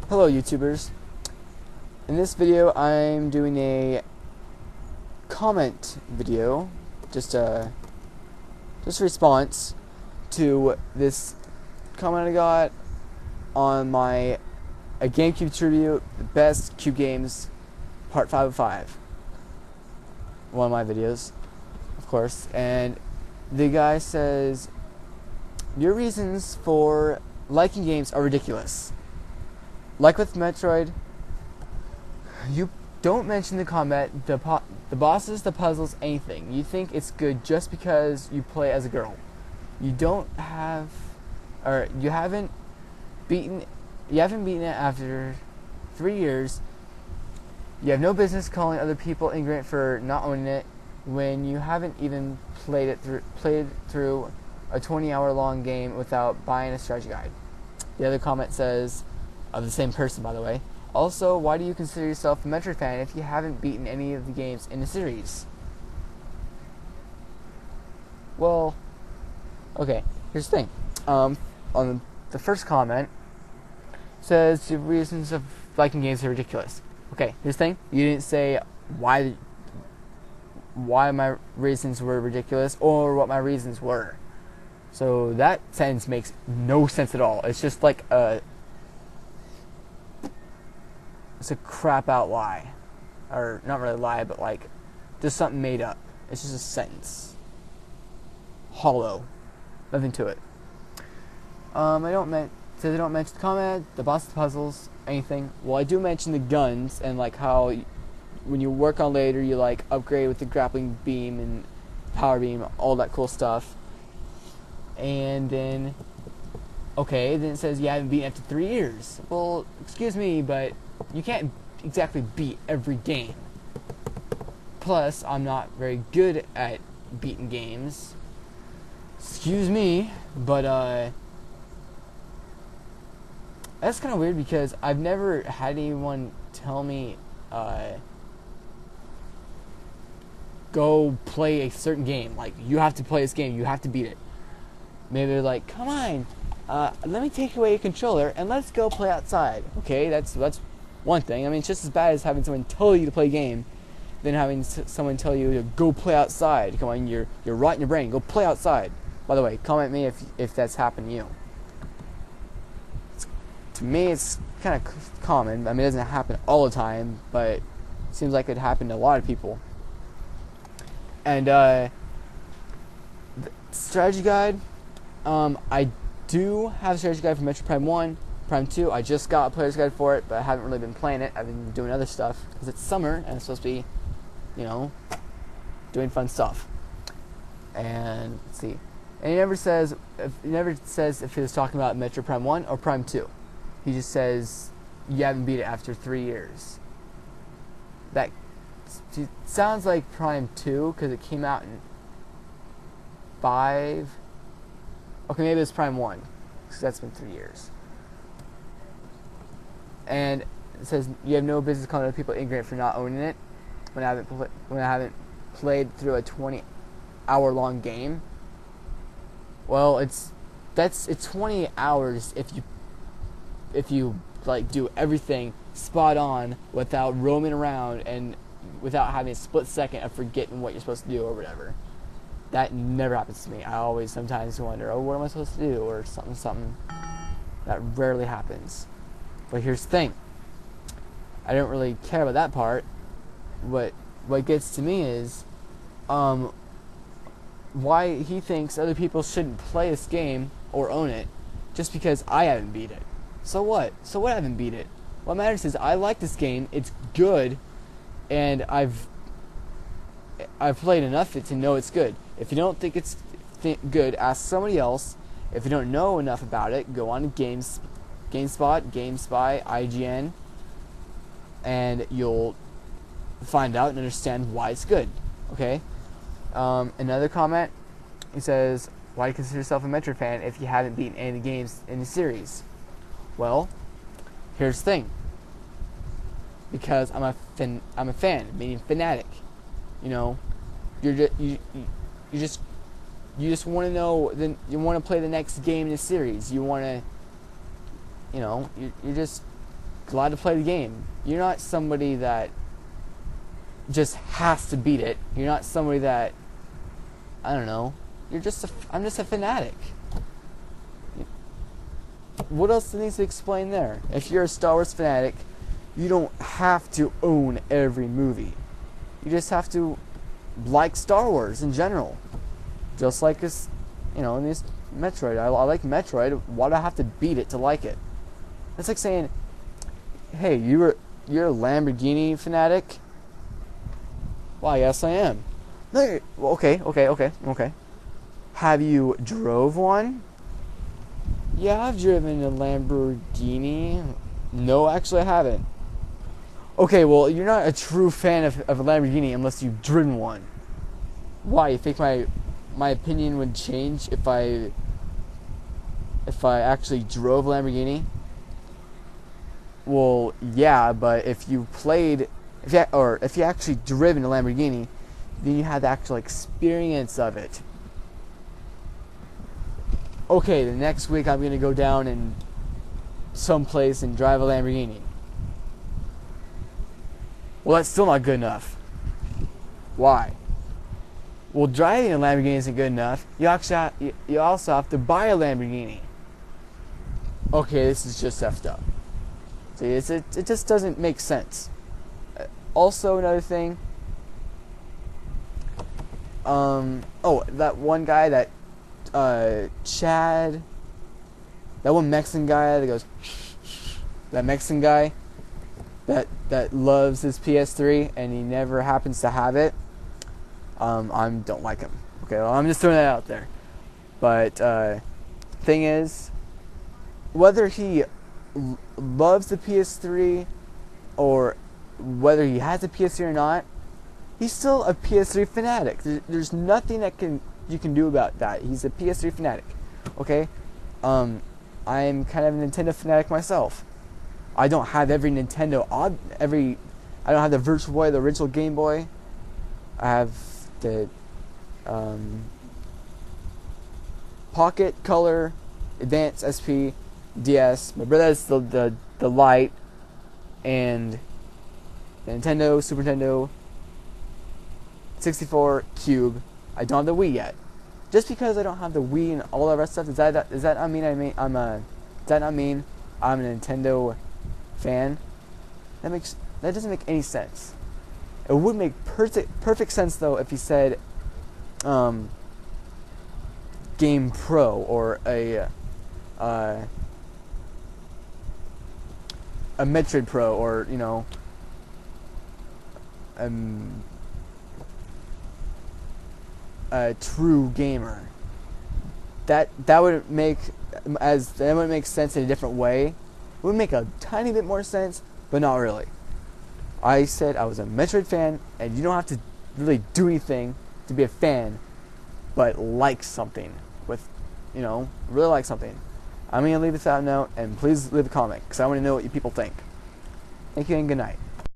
Hello YouTubers. In this video I'm doing a comment video, just a response to this comment I got on my GameCube tribute, the best cube games, part 5 of 5. One of my videos, of course, and the guy says, your reasons for liking games are ridiculous. Like with Metroid, you don't mention the combat, the bosses, the puzzles, anything. You think it's good just because you play as a girl. You don't have, or you haven't beaten it after 3 years. You have no business calling other people ignorant for not owning it when you haven't even played through a 20-hour long game without buying a strategy guide. The other comment says, of the same person, by the way, also, why do you consider yourself a Metroid fan if you haven't beaten any of the games in the series? Well, okay, here's the thing. On the first comment, says the reasons of liking games are ridiculous. Okay, here's the thing. You didn't say why my reasons were ridiculous or what my reasons were. So that sentence makes no sense at all. It's just like it's a crap out lie. Or not really lie, but like just something made up. It's just a sentence. Hollow. Nothing to it. I don't mention the comment, the boss puzzles, anything. Well, I do mention the guns and like how when you work on later you like upgrade with the grappling beam and power beam, all that cool stuff. And then then it says you haven't beaten after 3 years. Well, excuse me, but you can't exactly beat every game. Plus, I'm not very good at beating games. Excuse me, but that's kind of weird because I've never had anyone tell me go play a certain game. Like, you have to play this game, you have to beat it. Maybe they're like, come on, let me take away your controller and let's go play outside. Okay, that's one thing. I mean, it's just as bad as having someone tell you to play a game than having someone tell you to go play outside. Come on, you're rotting your brain. Go play outside. By the way, comment me if that's happened to you. To me, it's kind of common. I mean, it doesn't happen all the time, but it seems like it happened to a lot of people. And the strategy guide, I do have a strategy guide for Metroid Prime 1, Prime 2. I just got a player's guide for it, but I haven't really been playing it. I've been doing other stuff because it's summer and it's supposed to be, doing fun stuff. And let's see. And he never says if he was talking about Metroid Prime 1 or Prime 2. He just says you haven't beat it after 3 years. That sounds like Prime 2 because it came out in 5. Okay, maybe it's Prime 1 because that's been 3 years. And it says you have no business calling other people ignorant for not owning it when I haven't played through a 20-hour long game. Well, it's 20 hours if you like do everything spot on without roaming around and without having a split second of forgetting what you're supposed to do or whatever. That never happens to me. I always sometimes wonder, what am I supposed to do, or something. That rarely happens. But here's the thing. I don't really care about that part. What gets to me is why he thinks other people shouldn't play this game or own it just because I haven't beat it. So what? So what? I haven't beat it. What matters is I like this game. It's good, and I've played enough to know it's good. If you don't think it's good, ask somebody else. If you don't know enough about it, go on to GameSpot, GameSpy, IGN, and you'll find out and understand why it's good. Okay? Another comment, he says, why do you consider yourself a Metroid fan if you haven't beaten any of the games in the series? Well, here's the thing. Because I'm a fan, meaning fanatic. You just want to know, you want to play the next game in the series. You want to, you're just glad to play the game. You're not somebody that just has to beat it. You're not somebody that, I don't know, I'm just a fanatic. What else needs to explain there? If you're a Star Wars fanatic, you don't have to own every movie. You just have to like Star Wars in general. Just like this, in this Metroid. I like Metroid. Why do I have to beat it to like it? It's like saying, hey, you're a Lamborghini fanatic? Why, yes I am. No, okay. Have you drove one? Yeah, I've driven a Lamborghini. No, actually I haven't. Okay, well, you're not a true fan of a Lamborghini unless you've driven one. Why? You think my opinion would change if I actually drove a Lamborghini? Well, yeah, but if you actually driven a Lamborghini, then you had the actual experience of it. Okay, the next week I'm gonna go down and someplace and drive a Lamborghini. Well, that's still not good enough. Why? Well, driving a Lamborghini isn't good enough. You also have to buy a Lamborghini. Okay, this is just effed up. See, it just doesn't make sense. Also, another thing. That one guy that Chad, that one Mexican guy that goes, that Mexican guy that loves his PS3 and he never happens to have it. I don't like him. Okay, well, I'm just throwing that out there. But thing is, whether he loves the PS3 or whether he has a PS3 or not, he's still a PS3 fanatic. There's nothing you can do about that. He's a PS3 fanatic. Okay? I'm kind of a Nintendo fanatic myself. I don't have every Nintendo I don't have the Virtual Boy, the original Game Boy. I have the Pocket, Color, Advance, SP, DS. My brother has the Lite and the Nintendo, Super Nintendo, 64, Cube. I don't have the Wii yet. Just because I don't have the Wii and all that rest stuff, does that not mean I'm a Nintendo fan? That doesn't make any sense. It would make perfect sense though if he said Game Pro or a Metroid Pro or a true gamer. That would make sense in a different way. It would make a tiny bit more sense, but not really. I said I was a Metroid fan, and you don't have to really do anything to be a fan, but like something really like something. I'm gonna leave this out now, and please leave a comment because I want to know what you people think. Thank you and good night.